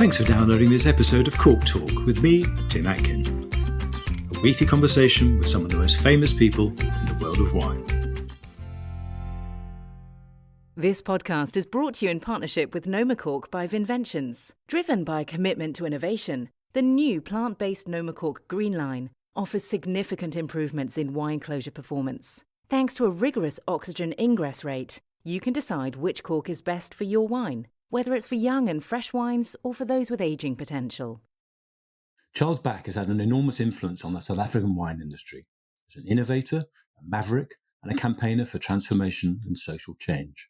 Thanks for downloading this episode of Cork Talk with me, Tim Atkin. A weekly conversation with some of the most famous people in the world of wine. This podcast is brought to you in partnership with Noma Cork by Vinventions. Driven by a commitment to innovation, the new plant-based Noma Cork Green Line offers significant improvements in wine closure performance. Thanks to a rigorous oxygen ingress rate, you can decide which cork is best for your wine, whether it's for young and fresh wines or for those with ageing potential. Charles Back has had an enormous influence on the South African wine industry as an innovator, a maverick, and a campaigner for transformation and social change.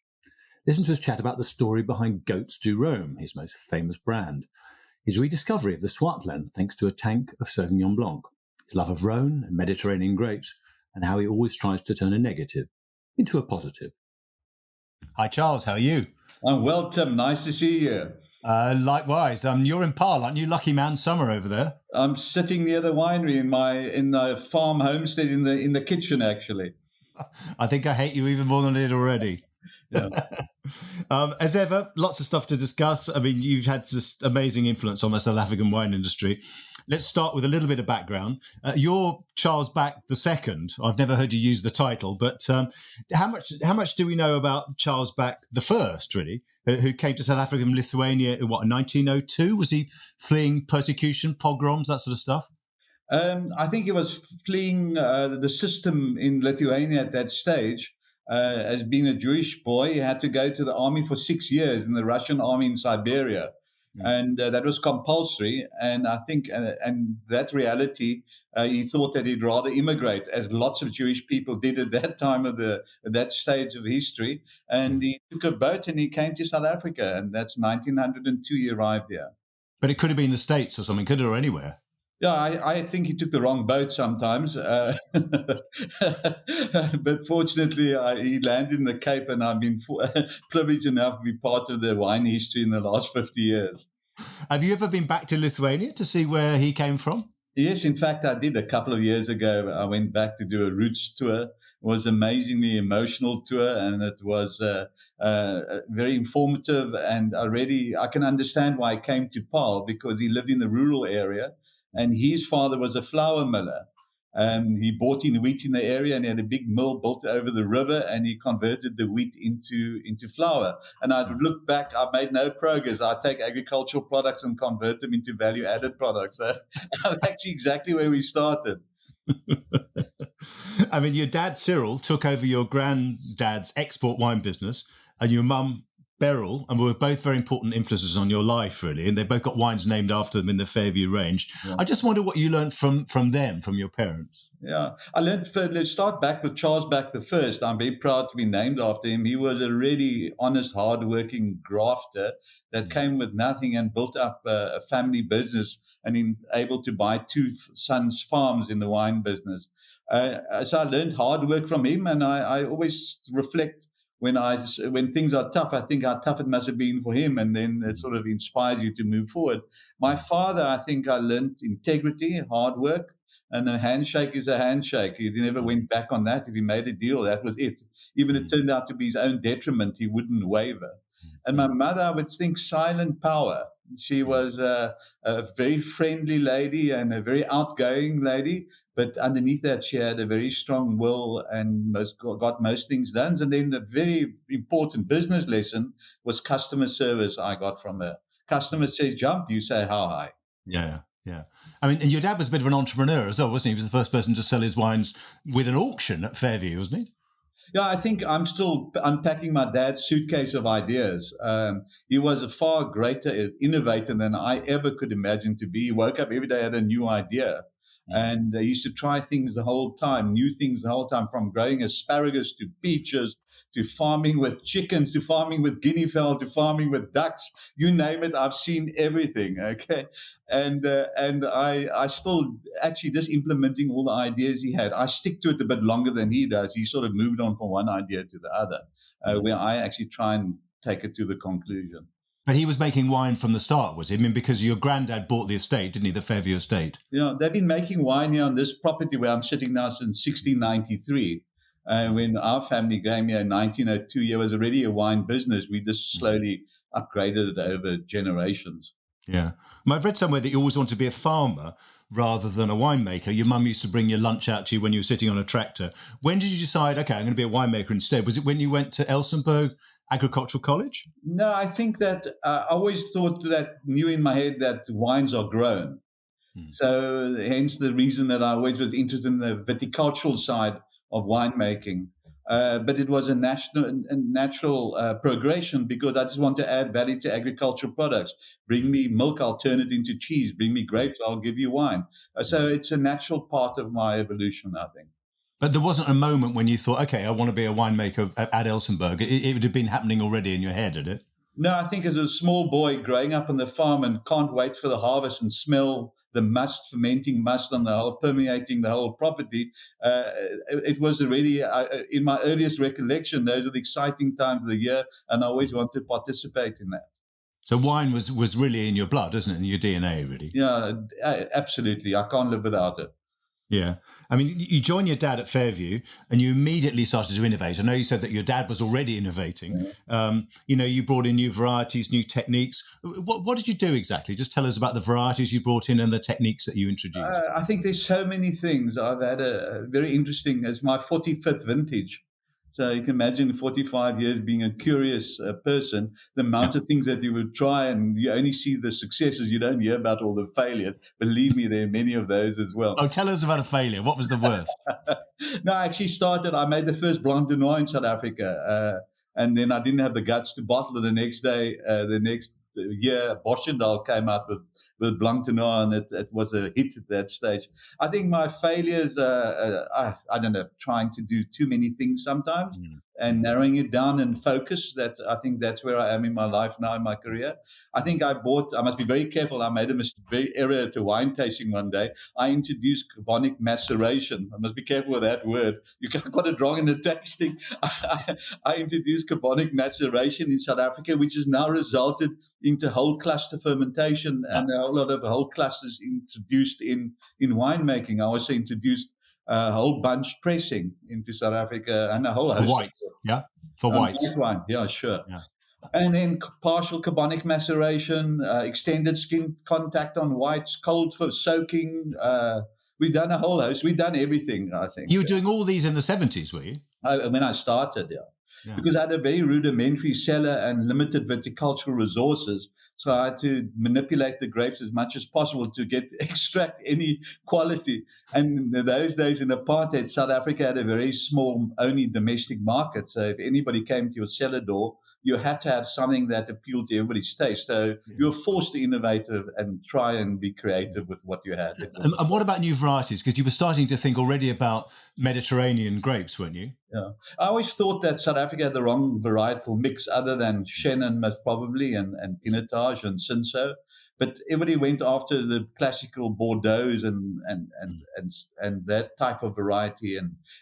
Listen to his chat about the story behind Goats do Rome, his most famous brand, his rediscovery of the Swartland thanks to a tank of Sauvignon Blanc, his love of Rhône and Mediterranean grapes, and how he always tries to turn a negative into a positive. Hi, Charles. How are you? I'm well, Tim. Nice to see you. Likewise. You're in Paarl, aren't you? Lucky man summer over there. I'm sitting near the winery in the farm homestead in the kitchen, actually. I think I hate you even more than I did already. Yeah. As ever, lots of stuff to discuss. I mean, you've had this amazing influence on the South African wine industry. Let's start with a little bit of background. You're Charles Back II. I've never heard you use the title, but how much do we know about Charles Back I, really, who came to South Africa from Lithuania in 1902? Was he fleeing persecution, pogroms, that sort of stuff? I think he was fleeing the system in Lithuania at that stage. As being a Jewish boy, he had to go to the army for 6 years in the Russian army in Siberia. And that was compulsory. And I think, and that reality, he thought that he'd rather immigrate, as lots of Jewish people did at that time of at that stage of history. And he took a boat and he came to South Africa. And that's 1902 he arrived there. But it could have been the States or something, could it, or anywhere? Yeah, I think he took the wrong boat sometimes. But fortunately, he landed in the Cape, and I've been privileged enough to be part of the wine history in the last 50 years. Have you ever been back to Lithuania to see where he came from? Yes, in fact, I did a couple of years ago. I went back to do a roots tour. It was an amazingly emotional tour, and it was very informative. And I can understand why he came to Paarl, because he lived in the rural area. And his father was a flour miller. He bought in wheat in the area, and he had a big mill built over the river, and he converted the wheat into flour. And I look back, I made no progress. I take agricultural products and convert them into value-added products. So I'm actually exactly where we started. I mean, your dad, Cyril, took over your granddad's export wine business, and your mum, Beryl, and were both very important influences on your life, really, and they both got wines named after them in the Fairview range. Yeah. I just wonder what you learned from them, from your parents. Yeah, I learned. Let's start back with Charles Back I. I'm very proud to be named after him. He was a really honest, hardworking grafter that came with nothing and built up a family business, and able to buy two sons' farms in the wine business. So I learned hard work from him, and I always reflect. When things are tough, I think how tough it must have been for him, and then it sort of inspires you to move forward. My father, I think I learned integrity, hard work, and a handshake is a handshake. He never went back on that. If he made a deal, that was it. Even if it turned out to be his own detriment, he wouldn't waver. And my mother, I would think, silent power. She was a very friendly lady and a very outgoing lady, but underneath that, she had a very strong will and got most things done. And then the very important business lesson was customer service I got from her. Customer says jump, you say how high. Yeah. I mean, and your dad was a bit of an entrepreneur as well, wasn't he? He was the first person to sell his wines with an auction at Fairview, wasn't he? Yeah, I think I'm still unpacking my dad's suitcase of ideas. He was a far greater innovator than I ever could imagine to be. He woke up every day had a new idea. And he used to try things the whole time, new things the whole time, from growing asparagus to peaches to farming with chickens, to farming with guinea fowl, to farming with ducks. You name it, I've seen everything, okay? And I still actually just implementing all the ideas he had. I stick to it a bit longer than he does. He sort of moved on from one idea to the other, where I actually try and take it to the conclusion. But he was making wine from the start, was he? I mean, because your granddad bought the estate, didn't he, the Fairview estate? Yeah, they've been making wine here on this property where I'm sitting now since 1693. When our family came here in 1902, it was already a wine business. We just slowly upgraded it over generations. Yeah. I've read somewhere that you always want to be a farmer rather than a winemaker. Your mum used to bring your lunch out to you when you were sitting on a tractor. When did you decide, okay, I'm going to be a winemaker instead? Was it when you went to Elsenburg Agricultural College? No, I think that I always thought that, knew in my head that wines are grown. So hence the reason that I always was interested in the viticultural side of winemaking. But it was a natural progression because I just want to add value to agricultural products. Bring me milk, I'll turn it into cheese. Bring me grapes, I'll give you wine. So it's a natural part of my evolution, I think. But there wasn't a moment when you thought, okay, I want to be a winemaker at Elsenburg. It would have been happening already in your head, had it? No, I think as a small boy growing up on the farm and can't wait for the harvest and smell the must, fermenting must on the whole, permeating the whole property, it was already, in my earliest recollection, those are the exciting times of the year, and I always wanted to participate in that. So wine was really in your blood, isn't it, in your DNA, really? Yeah, absolutely. I can't live without it. Yeah. I mean, you joined your dad at Fairview and you immediately started to innovate. I know you said that your dad was already innovating. Yeah. You brought in new varieties, new techniques. What did you do exactly? Just tell us about the varieties you brought in and the techniques that you introduced. I think there's so many things. I've had a very interesting, it's my 45th vintage. So you can imagine 45 years being a curious person, the amount of things that you would try, and you only see the successes. You don't hear about all the failures. Believe me, there are many of those as well. Oh, tell us about a failure. What was the worst? No, I actually I made the first Blanc de Noir in South Africa. And then I didn't have the guts to bottle it the next day. The next year, Boschendal came out with Blanc de Noir, and it was a hit at that stage. I think my failures, I don't know, trying to do too many things sometimes and narrowing it down and focus. That I think that's where I am in my life now, in my career. I think I must be very careful. I made a very error at a wine tasting one day. I introduced carbonic maceration. I must be careful with that word. You got it wrong in the tasting. I introduced carbonic maceration in South Africa, which has now resulted into whole cluster fermentation and a whole lot of whole clusters introduced in winemaking. I also introduced whole bunch pressing into South Africa and a whole host. For whites, yeah? For whites. White wine, yeah, sure. Yeah. And then partial carbonic maceration, extended skin contact on whites, cold for soaking. We've done a whole host. We've done everything, I think. You were doing all these in the 70s, were you? When I started, yeah. Because I had a very rudimentary cellar and limited viticultural resources. So I had to manipulate the grapes as much as possible to extract any quality. And in those days in apartheid, South Africa had a very small, only domestic market. So if anybody came to your cellar door, you had to have something that appealed to everybody's taste. So you were forced to innovate and try and be creative with what you had. And what about new varieties? Because you were starting to think already about Mediterranean grapes, weren't you? Yeah. I always thought that South Africa had the wrong varietal mix other than Chenin most probably and Pinotage and Cinsault. But everybody went after the classical Bordeaux's and that type of variety.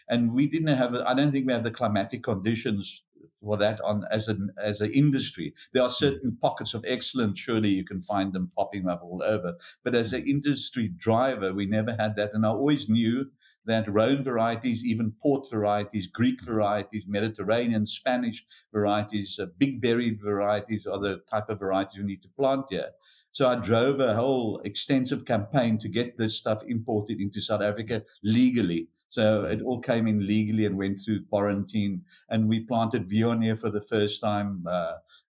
And we didn't have, I don't think we have the climatic conditions for that as an industry. There are certain pockets of excellence. Surely you can find them popping up all over. But as an industry driver, we never had that. And I always knew that Rhône varieties, even port varieties, Greek varieties, Mediterranean, Spanish varieties, big berried varieties are the type of varieties we need to plant here. So I drove a whole extensive campaign to get this stuff imported into South Africa legally. So it all came in legally and went through quarantine. And we planted Viognier for the first time.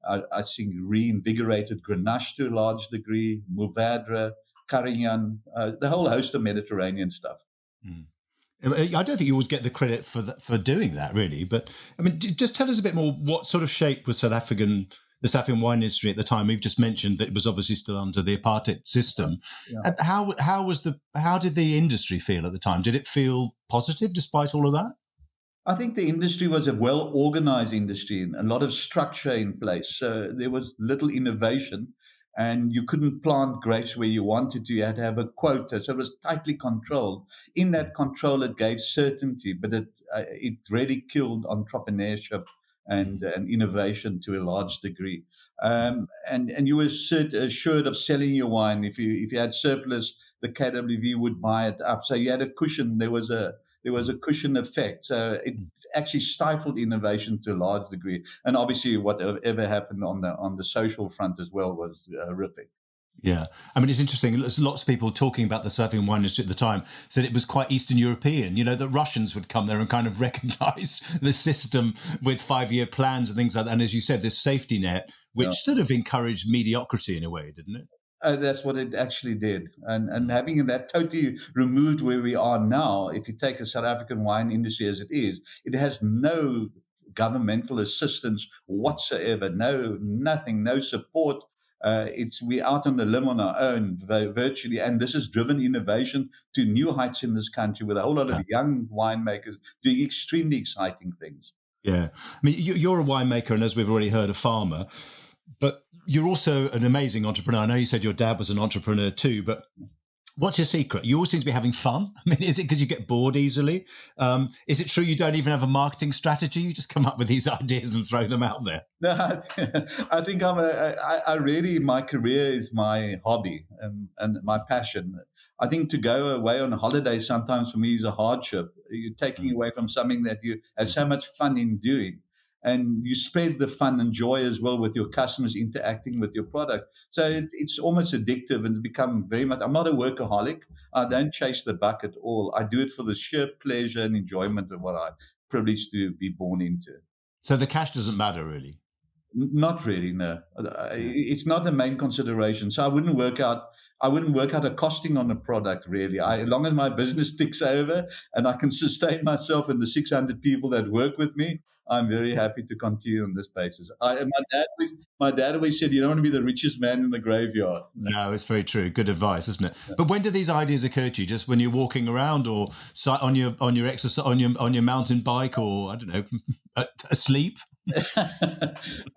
I think reinvigorated Grenache to a large degree, Mourvèdre, Carignan, the whole host of Mediterranean stuff. Mm. I don't think you always get the credit for doing that, really. But I mean, just tell us a bit more. What sort of shape was the South African wine industry at the time? We've just mentioned that it was obviously still under the apartheid system. Yeah. How did the industry feel at the time? Did it feel positive despite all of that? I think the industry was a well-organized industry and a lot of structure in place. So there was little innovation. And you couldn't plant grapes where you wanted to. You had to have a quota. So it was tightly controlled. In that control, it gave certainty, but it really killed entrepreneurship and innovation to a large degree. And you were assured of selling your wine. If you had surplus, the KWV would buy it up. So you had a cushion. There was a cushion effect. So it actually stifled innovation to a large degree. And obviously whatever happened on the social front as well was horrific. Yeah. I mean, it's interesting. There's lots of people talking about the Sauvignon wine industry at the time said it was quite Eastern European, that Russians would come there and kind of recognize the system with 5-year plans and things like that. And as you said, this safety net, which sort of encouraged mediocrity in a way, didn't it? That's what it actually did. And having that totally removed where we are now, if you take a South African wine industry as it is, it has no governmental assistance whatsoever, nothing, no support. We're out on the limb on our own virtually, and this has driven innovation to new heights in this country with a whole lot of young winemakers doing extremely exciting things. Yeah. I mean, you're a winemaker, and as we've already heard, a farmer, but you're also an amazing entrepreneur. I know you said your dad was an entrepreneur too, but what's your secret? You always seem to be having fun. I mean, is it because you get bored easily? Is it true you don't even have a marketing strategy? You just come up with these ideas and throw them out there? No, I think I really, my career is my hobby and my passion. I think to go away on a holiday sometimes for me is a hardship. You're taking away from something that you have so much fun in doing. And you spread the fun and joy as well with your customers interacting with your product. So it's almost addictive and become very much. I'm not a workaholic. I don't chase the buck at all. I do it for the sheer pleasure and enjoyment of what I'm privileged to be born into. So the cash doesn't matter, really? Not really, no. It's not the main consideration. So I wouldn't work out a costing on a product, really. As long as my business ticks over and I can sustain myself and the 600 people that work with me, I'm very happy to continue on this basis. My dad always said, you don't want to be the richest man in the graveyard. No, it's very true. Good advice, isn't it? Yeah. But when do these ideas occur to you? Just when you're walking around, or on your exercise, on your mountain bike, or I don't know, asleep?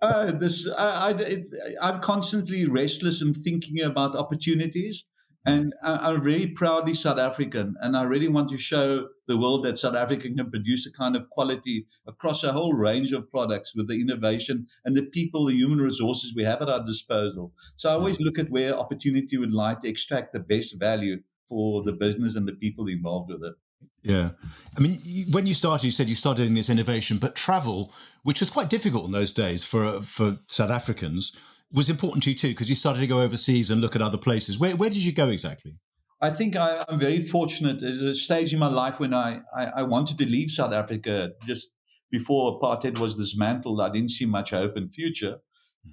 I'm constantly restless and thinking about opportunities. And I'm very proudly South African, and I really want to show the world that South Africa can produce a kind of quality across a whole range of products with the innovation and the people, the human resources we have at our disposal. So I always look at where opportunity would lie to extract the best value for the business and the people involved with it. Yeah. I mean, when you started, you said you started in this innovation, but travel, which was quite difficult in those days for South Africans, was important to you too, because you started to go overseas and look at other places. Where did you go exactly? I think I'm very fortunate. There's a stage in my life when I wanted to leave South Africa just before apartheid was dismantled. I didn't see much hope in future.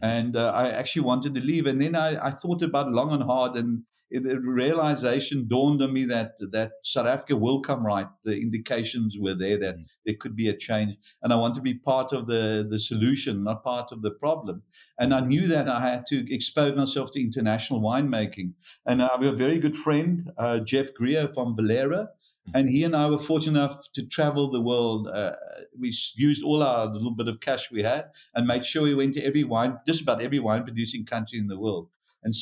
And I actually wanted to leave. And then I thought about it long and hard, and the realization dawned on me that South Africa will come right. The indications were there that there could be a change. And I want to be part of the solution, not part of the problem. And I knew that I had to expose myself to international winemaking. And I have a very good friend, Jeff Greer from Valera. And he and I were fortunate enough to travel the world. We used all our little bit of cash we had and made sure we went to just about every wine producing country in the world, and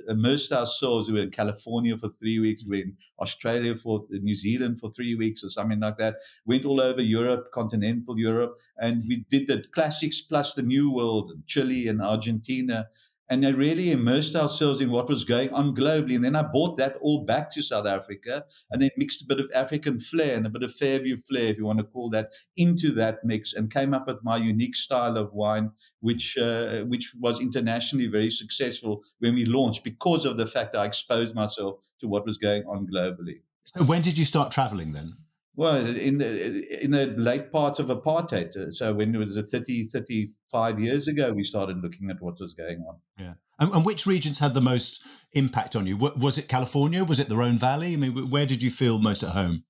immersed ourselves. We were in California for 3 weeks. We were in Australia New Zealand for 3 weeks or something like that. Went all over Europe, continental Europe, and we did the classics plus the new world, Chile and Argentina. And I really immersed ourselves in what was going on globally. And then I brought that all back to South Africa, and then mixed a bit of African flair and a bit of Fairview flair, if you want to call that, into that mix, and came up with my unique style of wine, which was internationally very successful when we launched, because of the fact I exposed myself to what was going on globally. So when did you start traveling then? Well, in the late part of apartheid. So when it was 35 years ago, we started looking at what was going on. Yeah. And which regions had the most impact on you? Was it California? Was it the Rhône Valley? I mean, where did you feel most at home?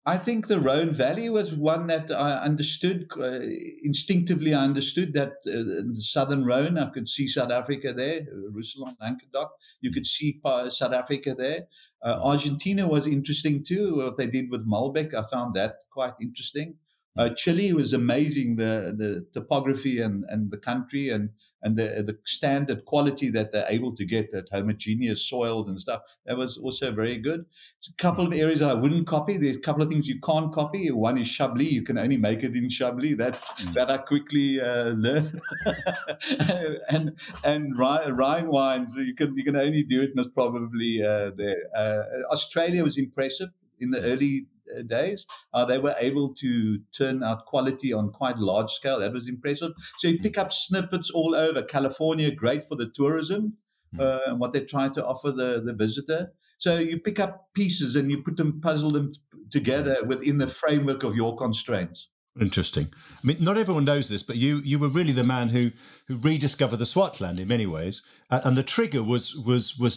I think the Rhône Valley was one that I understood instinctively. I understood that in the southern Rhône, I could see South Africa there, Rhône, Languedoc. You could see South Africa there. Argentina was interesting too. What they did with Malbec, I found that quite interesting. Chile was amazing, the topography and the country and the standard quality that they're able to get, that homogeneous soils and stuff. That was also very good. There's a couple of areas that I wouldn't copy. There's a couple of things you can't copy. One is Chablis. You can only make it in Chablis. That I quickly learned. and Rhine wines, you can only do it most probably there. Australia was impressive in the early days. They were able to turn out quality on quite large scale. That was impressive. So you pick up snippets all over. California, great for the tourism. and what they try to offer the visitor. So you pick up pieces and you puzzle them together within the framework of your constraints. Interesting. I mean, not everyone knows this, but you were really the man who rediscovered the Swartland in many ways. And the trigger was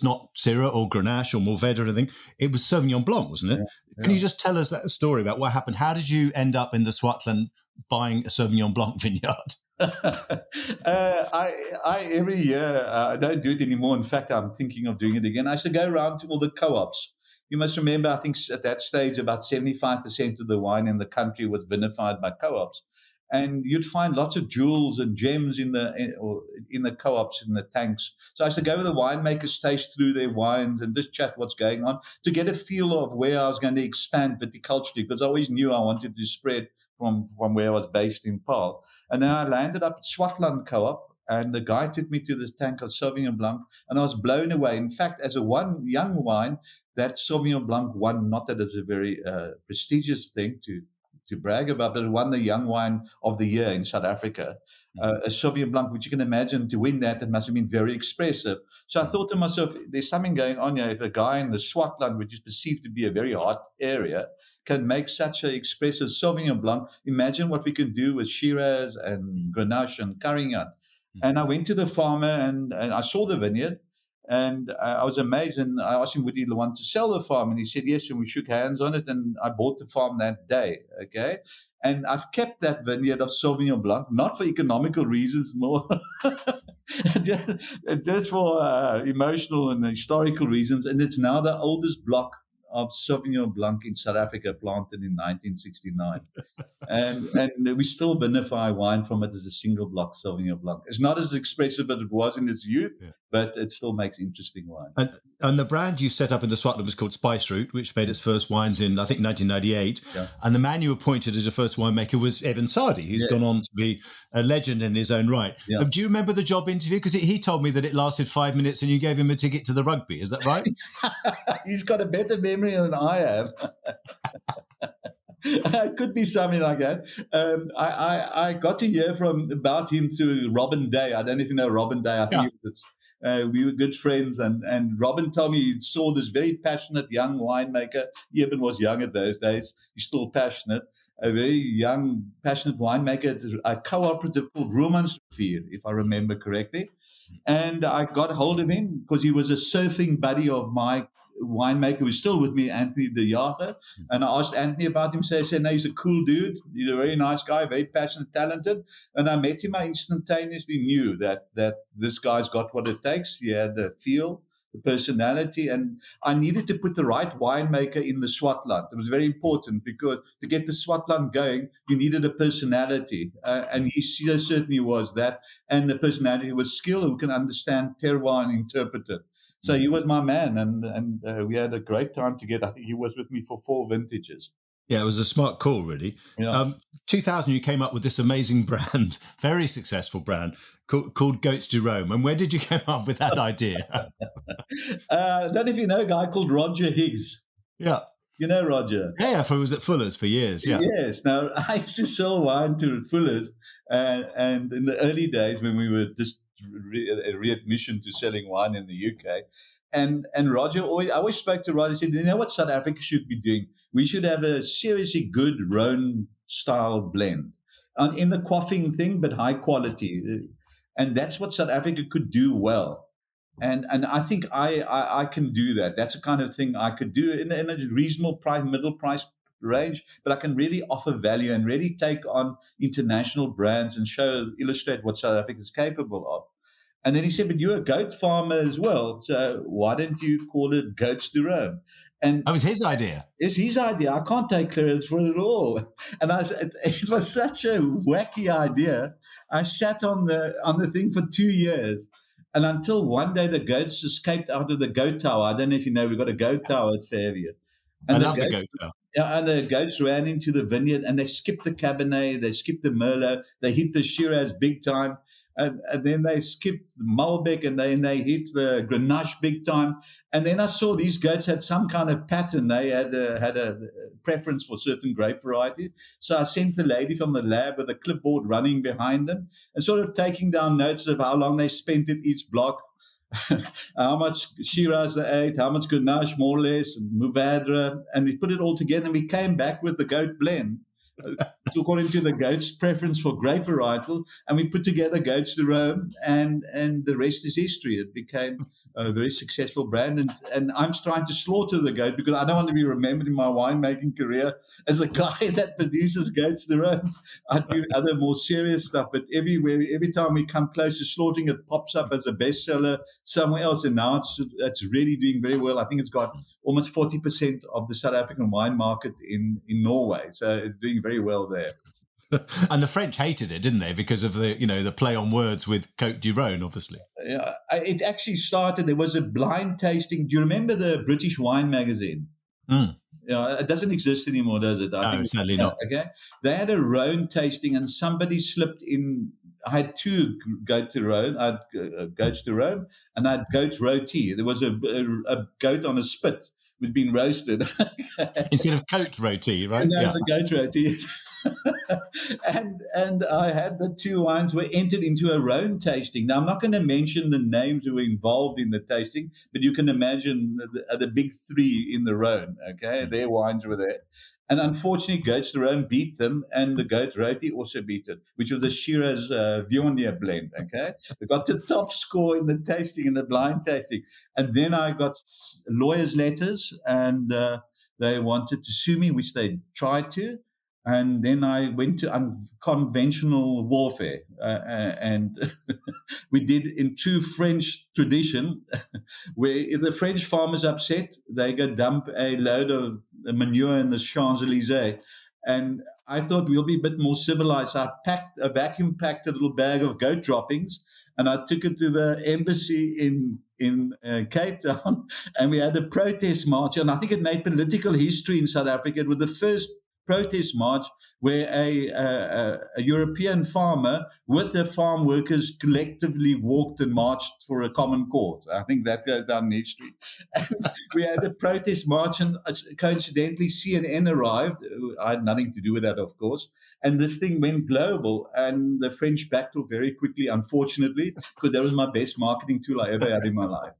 not Syrah or Grenache or Mourvedre or anything. It was Sauvignon Blanc, wasn't it? Yeah. Can you just tell us that story about what happened? How did you end up in the Swartland buying a Sauvignon Blanc vineyard? I every year, I don't do it anymore. In fact, I'm thinking of doing it again. I used to go around to all the co-ops. You must remember, I think at that stage, about 75% of the wine in the country was vinified by co-ops. And you'd find lots of jewels and gems in the co-ops, in the tanks. So I used to go with the winemakers, taste through their wines and just chat what's going on to get a feel of where I was going to expand viticulturally, because I always knew I wanted to spread from where I was based in Paarl. And then I landed up at Swartland Co-op, and the guy took me to this tank of Sauvignon Blanc, and I was blown away. In fact, as a young wine, that Sauvignon Blanc won, not that it's a very prestigious thing to brag about, but it won the Young Wine of the Year in South Africa. A Sauvignon Blanc, which you can imagine, to win that, it must have been very expressive. So I thought to myself, there's something going on here. If a guy in the Swartland, which is perceived to be a very hot area, can make such an expressive Sauvignon Blanc, imagine what we can do with Shiraz and Grenache and Carignan. And I went to the farmer and I saw the vineyard, and I was amazed. And I asked him, would he want to sell the farm? And he said yes, and we shook hands on it, and I bought the farm that day, okay? And I've kept that vineyard of Sauvignon Blanc, not for economical reasons, more just for emotional and historical reasons. And it's now the oldest block of Sauvignon Blanc in South Africa, planted in 1969. And we still vinify wine from it as a single block Sauvignon Blanc. It's not as expressive as it was in its youth, but it still makes interesting wine. And the brand you set up in the Swartland was called Spice Route, which made its first wines in, I think, 1998. Yeah. And the man you appointed as your first winemaker was Evan Sardi, who's gone on to be a legend in his own right. Yeah. Do you remember the job interview? Because he told me that it lasted 5 minutes and you gave him a ticket to the rugby. Is that right? He's got a better memory than I have. It could be something like that. I got to hear about him through Robin Day. I don't know if you know Robin Day. I think we were good friends, and Robin told me he saw this very passionate young winemaker. Evan was young at those days. He's still passionate. A very young, passionate winemaker at a cooperative called Rhône and Mediterranean, if I remember correctly. And I got hold of him because he was a surfing buddy of my winemaker who's still with me, Anthony de Jager. And I asked Anthony about him. So he said, no, he's a cool dude. He's a very nice guy, very passionate, talented. And I met him. I instantaneously knew that this guy's got what it takes. He had the feel, the personality, and I needed to put the right winemaker in the Swartland. It was very important because to get the Swartland going, you needed a personality. And he certainly was that. And the personality was skill, who can understand terroir and interpret it. So he was my man, and we had a great time together. I think he was with me for 4 vintages. Yeah, it was a smart call, really. Yeah. 2000, you came up with this amazing brand, very successful brand, called Goats du Rhône. And where did you come up with that idea? I don't know if you know a guy called Roger Higgs. Yeah. You know Roger? Yeah, he was at Fuller's for years. Yeah. Yes. Now, I used to sell wine to Fuller's, and in the early days when we were just readmission to selling wine in the UK. And Roger, I always spoke to Roger, said, you know what South Africa should be doing? We should have a seriously good Rhône-style blend in the quaffing thing, but high quality. And that's what South Africa could do well. And I think I can do that. That's the kind of thing I could do in a reasonable price, middle price range, but I can really offer value and really take on international brands and illustrate what South Africa is capable of. And then he said, but you're a goat farmer as well, so why don't you call it Goats du Rhône? And that was his idea. It's his idea. I can't take credit for it at all. And it was such a wacky idea. I sat on the thing for 2 years. And until one day the goats escaped out of the goat tower. I don't know if you know, we've got a goat tower at Fairview. And I love the goat tower. Yeah, and the goats ran into the vineyard and they skipped the Cabernet, they skipped the Merlot, they hit the Shiraz big time, and then they skipped the Malbec and then they hit the Grenache big time. And then I saw these goats had some kind of pattern. They had a preference for certain grape varieties. So I sent the lady from the lab with a clipboard running behind them and sort of taking down notes of how long they spent at each block. how much Shiraz they ate, how much Grenache more or less, and Mourvèdre, and we put it all together and we came back with the goat blend. According to the goat's preference for grape varietal, and we put together Goats de Rome, and the rest is history. It became a very successful brand, and I'm trying to slaughter the goat because I don't want to be remembered in my winemaking career as a guy that produces Goats de Rome. I do other more serious stuff, but every time we come close to slaughtering, it pops up as a bestseller somewhere else, and now it's really doing very well. I think it's got almost 40% of the South African wine market in Norway, so it's doing very well there. And the French hated it, didn't they? Because of the play on words with Côte du Rhône, obviously. Yeah, it actually started. There was a blind tasting. Do you remember the British Wine magazine? It doesn't exist anymore, does it? No, certainly not. Okay, they had a Rhône tasting, and somebody slipped in. I had two Goats de Rhône. I had Goats de Rhône, and I had goat rôti. There was a goat on a spit who'd been roasted instead of goat rôti, right? And that was a goat rôti. and I had the two wines were entered into a Rhône tasting. Now, I'm not going to mention the names who were involved in the tasting, but you can imagine the big three in the Rhône, okay? Their wines were there. And unfortunately, Goats de Rhône beat them, and the goat rôti also beat it, which was the Shiraz Viognier blend, okay? We got the top score in the tasting, in the blind tasting. And then I got lawyers' letters, and they wanted to sue me, which they tried to. And then I went to unconventional warfare, and we did in true French tradition, where if the French farmer's upset, they go dump a load of manure in the Champs-Élysées. And I thought we'll be a bit more civilized. I vacuum-packed a little bag of goat droppings, and I took it to the embassy in Cape Town, and we had a protest march. And I think it made political history in South Africa. It was the first protest march where a European farmer with the farm workers collectively walked and marched for a common cause. I think that goes down in history. And we had a protest march, and coincidentally CNN arrived. I had nothing to do with that, of course. And this thing went global, and the French backed off very quickly, unfortunately, because that was my best marketing tool I ever had in my life.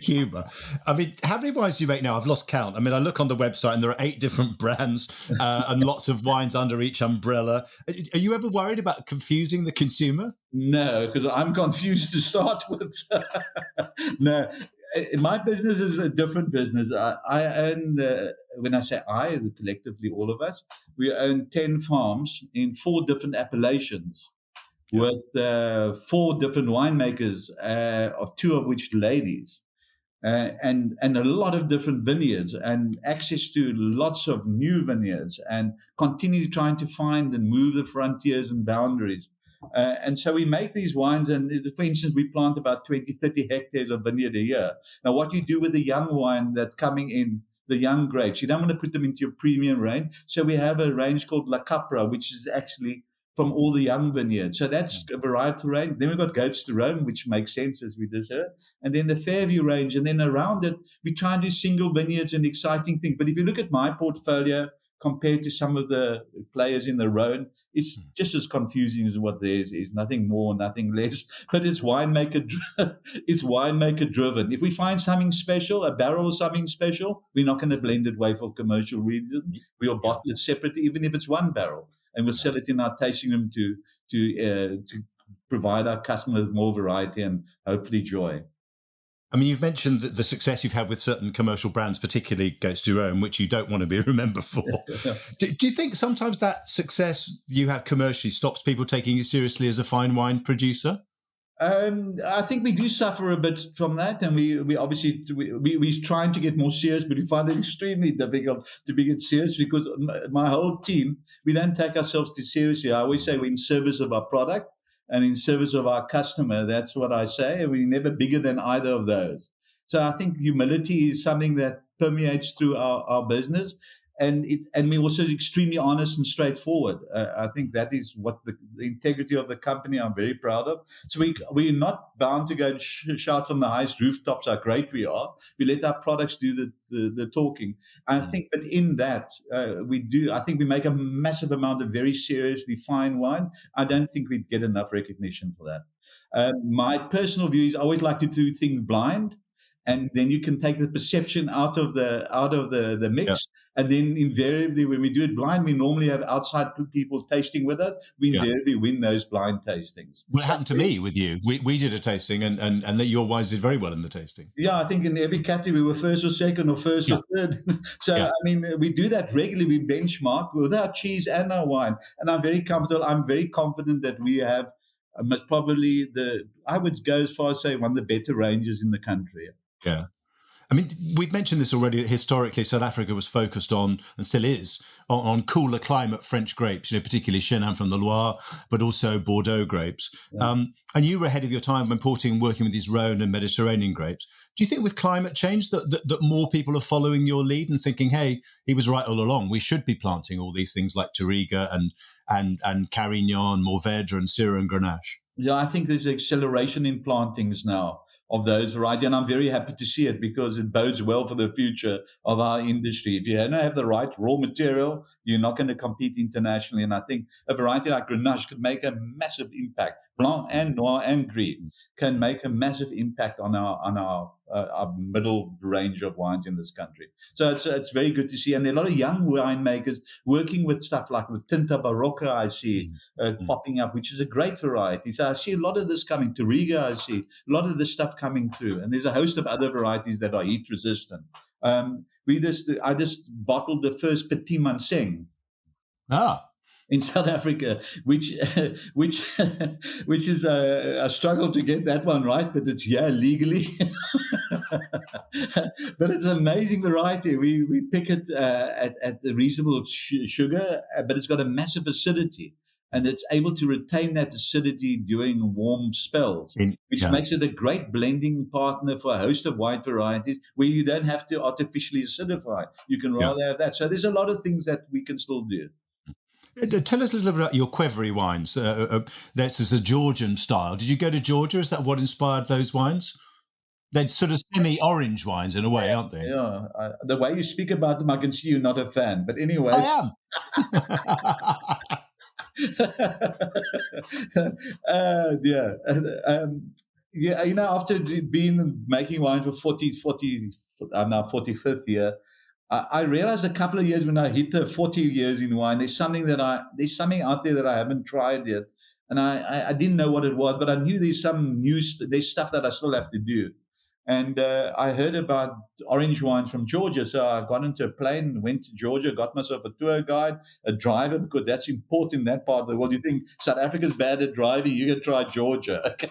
Humour. I mean, how many wines do you make now? I've lost count. I mean, I look on the website and there are 8 different brands and lots of wines under each umbrella. Are you ever worried about confusing the consumer? No, because I'm confused to start with. No, my business is a different business. I own, when I say I, collectively all of us, we own 10 farms in 4 different appellations. With 4 different winemakers, of 2 of which ladies, and a lot of different vineyards, and access to lots of new vineyards, and continue trying to find and move the frontiers and boundaries. And so we make these wines, and for instance, we plant about 20, 30 hectares of vineyard a year. Now, what you do with the young wine that's coming in, the young grapes, you don't want to put them into your premium range. So we have a range called La Capra, which is actually from all the young vineyards. So that's a varietal range. Then we've got Goats de Rhône, which makes sense as we did here. And then the Fairview range. And then around it, we try and do single vineyards and exciting things. But if you look at my portfolio compared to some of the players in the Rhône, it's just as confusing as what theirs is. Nothing more, nothing less. But it's winemaker driven. If we find something special, a barrel or something special, we're not going to blend it away for commercial reasons. We'll bottle it separately, even if it's one barrel. And we'll sell it in our tasting room to provide our customers more variety and hopefully joy. I mean, you've mentioned the success you've had with certain commercial brands, particularly Goats de Rhône, which you don't want to be remembered for. Do you think sometimes that success you have commercially stops people taking you seriously as a fine wine producer? I think we do suffer a bit from that, and we obviously we're trying to get more serious, but we find it extremely difficult to get serious because my whole team, we don't take ourselves too seriously. I always say we're in service of our product and in service of our customer. That's what I say, and we're never bigger than either of those. So I think humility is something that permeates through our business. and we're also extremely honest and straightforward. I think that is what the integrity of the company I'm very proud of. So we're not bound to go and shout from the highest rooftops how great we are. We let our products do the talking. I think, but in that I think we make a massive amount of very seriously fine wine. I don't think we'd get enough recognition for that. My personal view is I always like to do things blind. And then you can take the perception out of the mix. Yeah. And then invariably, when we do it blind, we normally have outside people tasting with us. We invariably win those blind tastings. Well, it happened to me with you. We did a tasting, and your wines did very well in the tasting. Yeah, I think in every category we were first or second or first or third. So, I mean, we do that regularly. We benchmark with our cheese and our wine. And I'm very comfortable. I'm very confident that we have probably I would go as far as say one of the better ranges in the country. Yeah. I mean, we've mentioned this already. Historically, South Africa was focused on, and still is, on cooler climate French grapes, particularly Chenin from the Loire, but also Bordeaux grapes. Yeah. And you were ahead of your time when importing and working with these Rhône and Mediterranean grapes. Do you think with climate change that more people are following your lead and thinking, hey, he was right all along, we should be planting all these things like Touriga and Carignan, Mourvèdre and Syrah and Grenache? Yeah, I think there's acceleration in plantings now of those varieties, and I'm very happy to see it because it bodes well for the future of our industry. If you don't have the right raw material, you're not going to compete internationally. And I think a variety like Grenache could make a massive impact. Blanc and Noir and Gris can make a massive impact on our middle range of wines in this country. So it's very good to see. And there are a lot of young winemakers working with stuff like with Tinta Barocca, I see popping up, which is a great variety. So I see a lot of this coming. Touriga, I see a lot of this stuff coming through. And there's a host of other varieties that are heat resistant. I just bottled the first Petit Manseng. In South Africa, which is a struggle to get that one right, but it's legally. But it's an amazing variety. We pick it at a reasonable sugar, but it's got a massive acidity, and it's able to retain that acidity during warm spells, which makes it a great blending partner for a host of wide varieties where you don't have to artificially acidify. You can rather have that. So there's a lot of things that we can still do. Tell us a little bit about your Qvevri wines. This is a Georgian style. Did you go to Georgia? Is that what inspired those wines? They're sort of semi-orange wines in a way, aren't they? Yeah. The way you speak about them, I can see you're not a fan. But anyway. I am. After being making wine for I'm now 45th year, I realized a couple of years when I hit the 40 years in wine, there's something out there that I haven't tried yet, and I didn't know what it was, but I knew there's stuff that I still have to do. And I heard about orange wines from Georgia, so I got into a plane, went to Georgia, got myself a tour guide, a driver, because that's important in that part of the world. You think South Africa's bad at driving, you can try Georgia. Okay.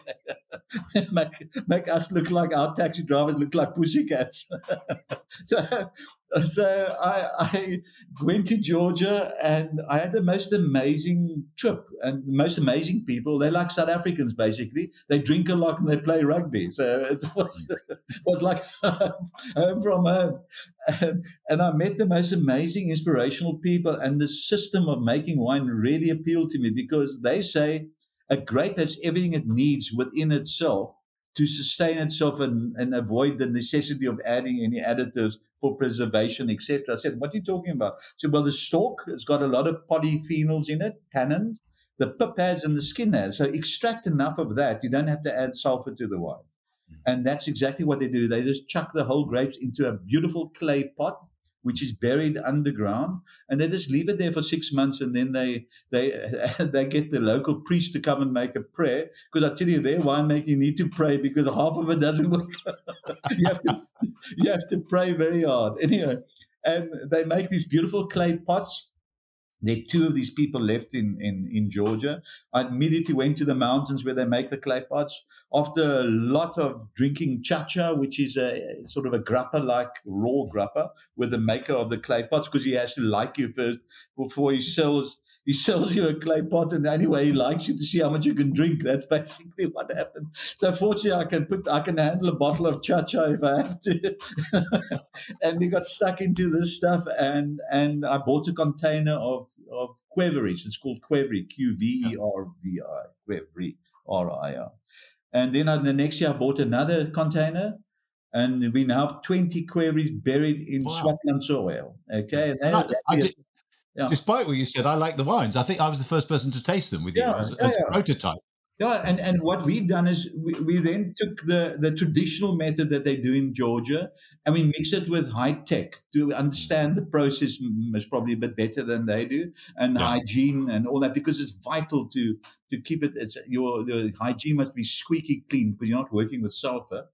make us look like our taxi drivers look like pussycats. So I went to Georgia and I had the most amazing trip and the most amazing people. They're like South Africans, basically. They drink a lot and they play rugby. So it was like home from home. And I met the most amazing, inspirational people. And the system of making wine really appealed to me because they say a grape has everything it needs within itself to sustain itself and avoid the necessity of adding any additives for preservation, etc. I said, what are you talking about? I said, well, the stalk has got a lot of polyphenols in it, tannins, the pip has and the skin has. So extract enough of that. You don't have to add sulfur to the wine. And that's exactly what they do. They just chuck the whole grapes into a beautiful clay pot, which is buried underground, and they just leave it there for 6 months, and then they get the local priest to come and make a prayer. Because I tell you, their winemaking, you need to pray because half of it doesn't work. you have to pray very hard. Anyway, and they make these beautiful clay pots. There are two of these people left in Georgia. I immediately went to the mountains where they make the clay pots. After a lot of drinking chacha, which is a sort of a grappa-like raw grappa with the maker of the clay pots, because he has to like you first before he sells He sells you a clay pot, and anyway, he likes you to see how much you can drink. That's basically what happened. So fortunately, I can handle a bottle of cha-cha if I have to. And we got stuck into this stuff, and I bought a container of Queveries. It's called Quevery, Qvervi, Quevery, RIR. And then the next year I bought another container, and we now have 20 Queveries buried in Swartland soil. Okay, despite what you said, I like the wines. I think I was the first person to taste them with you as a prototype. Yeah, and what we've done is we then took the traditional method that they do in Georgia, and we mixed it with high tech to understand the process most probably a bit better than they do, and hygiene and all that, because it's vital to keep it. The hygiene must be squeaky clean because you're not working with sulfur.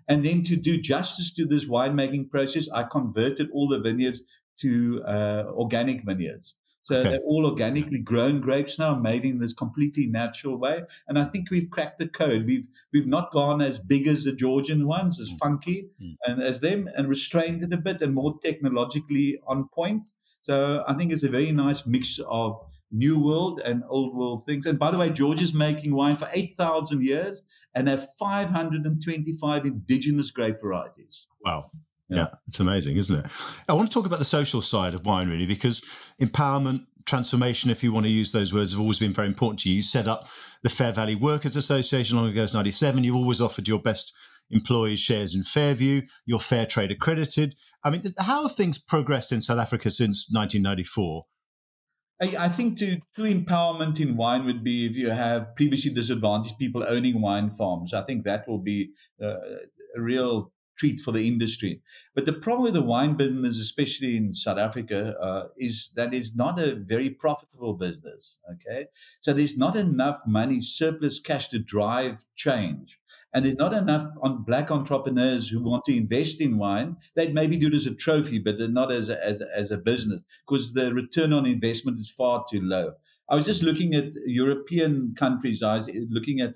And then to do justice to this winemaking process, I converted all the vineyards to organic vineyards. So they're all organically grown grapes now, made in this completely natural way. And I think we've cracked the code. We've not gone as big as the Georgian ones, as funky and as them, and restrained it a bit and more technologically on point. So I think it's a very nice mix of new world and old world things. And by the way, Georgia's making wine for 8,000 years and have 525 indigenous grape varieties. Wow. Yeah, it's amazing, isn't it? I want to talk about the social side of wine, really, because empowerment, transformation, if you want to use those words, have always been very important to you. You set up the Fair Valley Workers Association long ago, as 97. You've always offered your best employees shares in Fairview. You're Fair Trade accredited. I mean, how have things progressed in South Africa since 1994? I think to empowerment in wine would be if you have previously disadvantaged people owning wine farms. I think that will be a real treat for the industry. But the problem with the wine business, especially in South Africa, is that it's not a very profitable business. Okay, so there's not enough money, surplus cash to drive change. And there's not enough black entrepreneurs who want to invest in wine. They'd maybe do it as a trophy, but not as a business, because the return on investment is far too low. I was just looking at European countries. I was looking at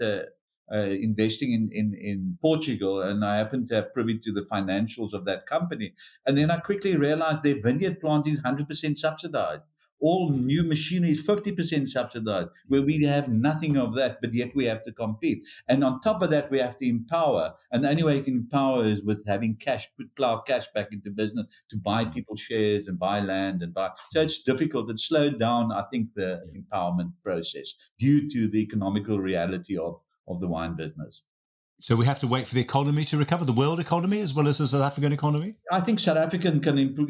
investing in Portugal, and I happened to have privy to the financials of that company. And then I quickly realized their vineyard planting is 100% subsidized. All new machinery is 50% subsidized, where we have nothing of that, but yet we have to compete. And on top of that, we have to empower. And the only way you can empower is with having cash, plow cash back into business to buy people shares and buy land and buy. So it's difficult. It slowed down, I think, the empowerment process due to the economical reality of the wine business. So we have to wait for the economy to recover, the world economy as well as the South African economy? I think South African can improve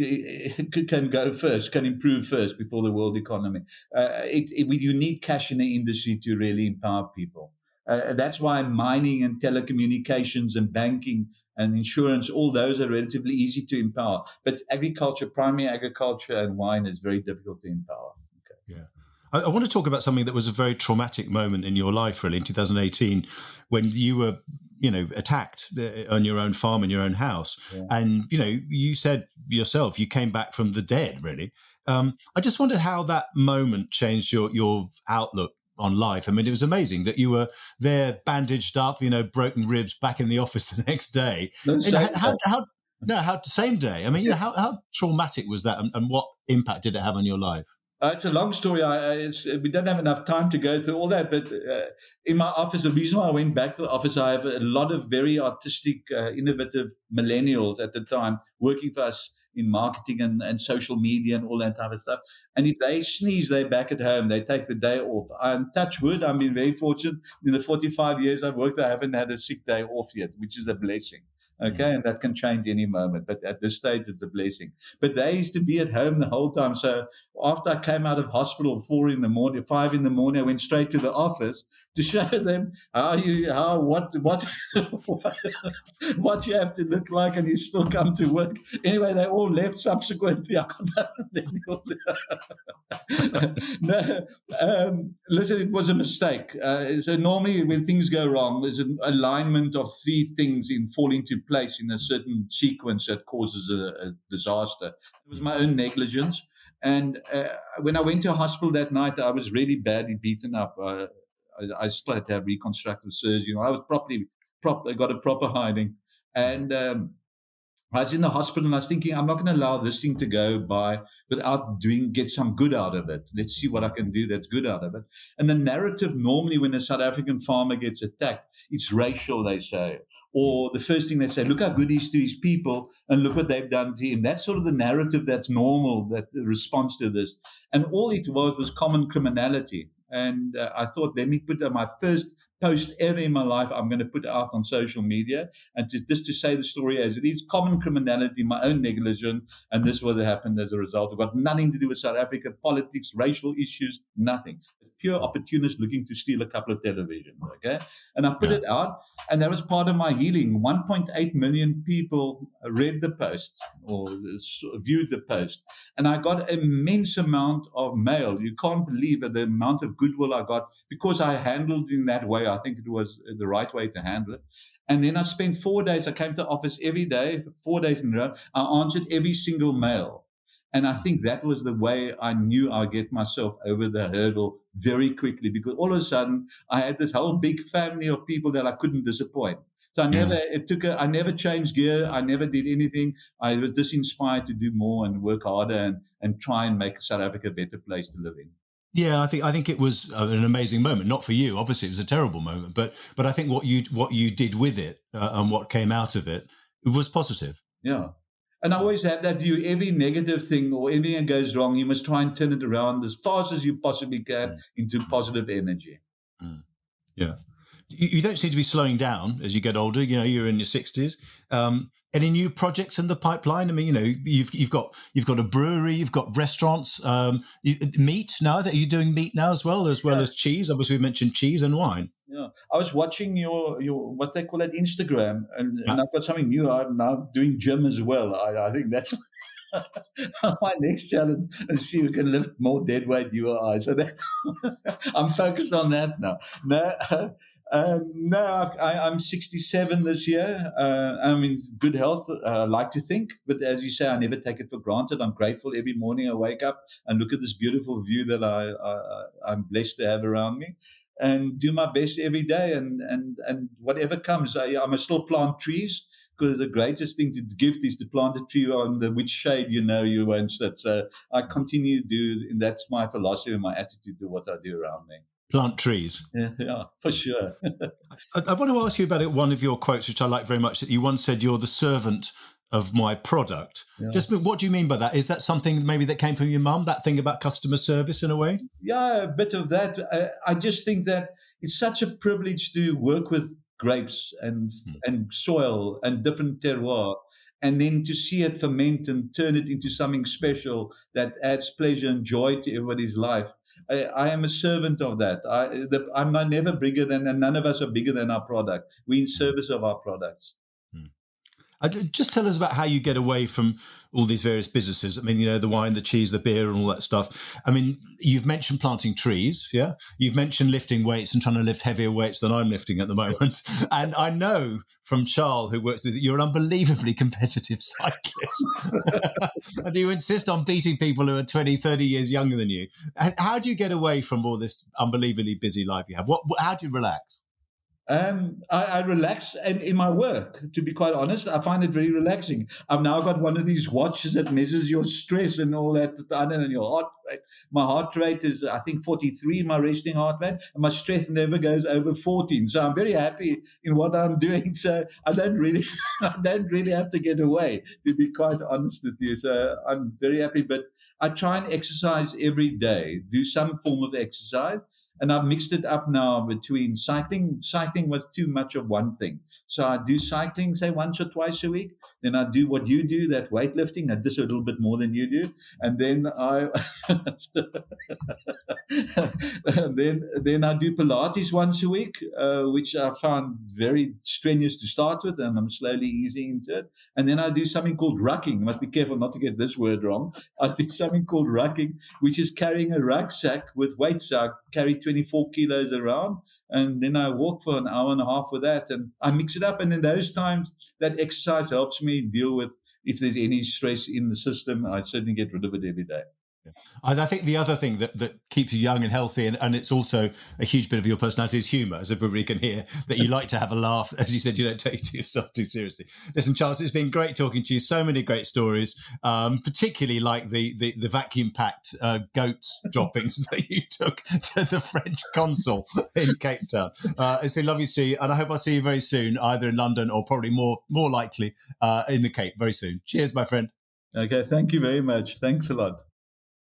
first before the world economy. You need cash in the industry to really empower people. That's why mining and telecommunications and banking and insurance, all those are relatively easy to empower. But agriculture, primary agriculture and wine is very difficult to empower. Okay. Yeah. I want to talk about something that was a very traumatic moment in your life, really, in 2018, when you were, attacked on your own farm in your own house. Yeah. And, you said yourself, you came back from the dead, really. I just wondered how that moment changed your outlook on life. I mean, it was amazing that you were there bandaged up, broken ribs, back in the office the next day. Same day. I mean, how traumatic was that, and what impact did it have on your life? It's a long story. We don't have enough time to go through all that. But in my office, the reason why I went back to the office, I have a lot of very artistic, innovative millennials at the time working for us in marketing and social media and all that type of stuff. And if they sneeze, they're back at home. They take the day off. I'm touch wood. I've been very fortunate. In the 45 years I've worked, I haven't had a sick day off yet, which is a blessing. Okay, and that can change any moment, but at this stage, it's a blessing. But they used to be at home the whole time. So after I came out of hospital 5 in the morning, I went straight to the office to show them what you have to look like, and you still come to work. Anyway, they all left subsequently. Listen, it was a mistake. So normally when things go wrong, there's an alignment of 3 things fall into place in a certain sequence that causes a disaster. It was my own negligence. And when I went to hospital that night, I was really badly beaten up. I still had to have reconstructive surgery. I was I got a proper hiding. And I was in the hospital and I was thinking, I'm not going to allow this thing to go by without get some good out of it. Let's see what I can do that's good out of it. And the narrative normally when a South African farmer gets attacked, it's racial, they say. Or the first thing they say, look how good he is to his people and look what they've done to him. That's sort of the narrative that's normal, that the response to this. And all it was common criminality. And I thought, let me put my first post ever in my life, I'm going to put out on social media, and just to say the story as it is, common criminality, my own negligence, and this was what happened as a result. It got nothing to do with South Africa, politics, racial issues, nothing. It's pure opportunists looking to steal a couple of televisions, okay? And I put it out, and that was part of my healing. 1.8 million people read the post or viewed the post, and I got an immense amount of mail. You can't believe the amount of goodwill I got because I handled it in that way. I think it was the right way to handle it. And then I spent 4 days. I came to office every day, 4 days in a row. I answered every single mail. And I think that was the way I knew I'd get myself over the hurdle very quickly, because all of a sudden I had this whole big family of people that I couldn't disappoint. So I never changed gear. I never did anything. I was just inspired to do more and work harder and try and make South Africa a better place to live in. Yeah, I think it was an amazing moment. Not for you, obviously, it was a terrible moment. But I think what you did with it and what came out of it was positive. Yeah, and I always have that view. Every negative thing or anything that goes wrong, you must try and turn it around as fast as you possibly can into positive energy. Yeah, you don't seem to be slowing down as you get older. You know, you're in your 60s. Any new projects in the pipeline? I mean, you know, you've got a brewery, you've got restaurants, meat now. Are you doing meat now as well as cheese? Obviously, we mentioned cheese and wine. Yeah, I was watching your what they call it, Instagram, and I've got something new. I'm now doing gym as well. I think that's my next challenge, and see who can lift more dead weight, you or I. So that I'm focused on that now. I'm 67 this year. I'm in good health, I like to think. But as you say, I never take it for granted. I'm grateful every morning I wake up and look at this beautiful view that I'm blessed to have around me, and do my best every day. And whatever comes, I must still plant trees, because the greatest thing to gift is to plant a tree on which shade you won't sit. So I continue to do, and that's my philosophy and my attitude to what I do around me. Plant trees. Yeah, for sure. I want to ask you about one of your quotes, which I like very much, that you once said, "You're the servant of my product." Yeah. Just what do you mean by that? Is that something maybe that came from your mum, that thing about customer service in a way? Yeah, a bit of that. I just think that it's such a privilege to work with grapes and soil and different terroir, and then to see it ferment and turn it into something special that adds pleasure and joy to everybody's life. I am a servant of that. I'm never bigger than, and none of us are bigger than our product. We're in service of our products. Just tell us about how you get away from all these various businesses. I mean, you know, the wine, the cheese, the beer, and all that stuff. I mean, you've mentioned planting trees, yeah? You've mentioned lifting weights and trying to lift heavier weights than I'm lifting at the moment. And I know from Charles, who works with you, you're an unbelievably competitive cyclist. And you insist on beating people who are 20, 30 years younger than you. And how do you get away from all this unbelievably busy life you have? How do you relax? I relax in my work, to be quite honest. I find it very relaxing. I've now got one of these watches that measures your stress and all that. I don't know, your heart rate. My heart rate is, I think, 43, my resting heart rate, and my stress never goes over 14. So I'm very happy in what I'm doing. So I don't really have to get away, to be quite honest with you. So I'm very happy. But I try and exercise every day, do some form of exercise. And I've mixed it up now between cycling. Cycling was too much of one thing. So I do cycling, say, once or twice a week. Then I do what you do, that weightlifting. I just a little bit more than you do. And then then I do Pilates once a week, which I found very strenuous to start with, and I'm slowly easing into it. And then I do something called rucking. I must be careful not to get this word wrong. I do something called rucking, which is carrying a rucksack with weights. So I carry 24 kilos around, and then I walk for an hour and a half with that, and I mix it up. And in those times, that exercise helps me deal with, if there's any stress in the system, I certainly get rid of it every day. I think the other thing that keeps you young and healthy, and it's also a huge bit of your personality, is humour, as everybody can hear, that you like to have a laugh. As you said, you don't take yourself too seriously. Listen, Charles, it's been great talking to you. So many great stories, particularly like the vacuum-packed goats droppings that you took to the French consul in Cape Town. It's been lovely to see you, and I hope I'll see you very soon, either in London or probably more likely in the Cape very soon. Cheers, my friend. Okay, thank you very much. Thanks a lot.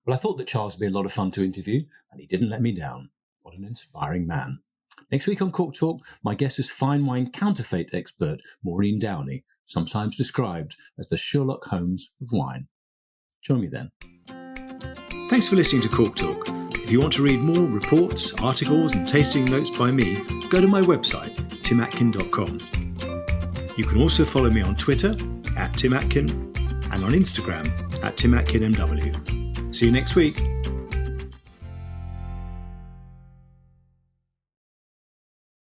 Well, I thought that Charles would be a lot of fun to interview, and he didn't let me down. What an inspiring man. Next week on Cork Talk, my guest is fine wine counterfeit expert Maureen Downey, sometimes described as the Sherlock Holmes of wine. Join me then. Thanks for listening to Cork Talk. If you want to read more reports, articles and tasting notes by me, go to my website, timatkin.com. You can also follow me on Twitter @timatkin and on Instagram @timatkinmw. See you next week.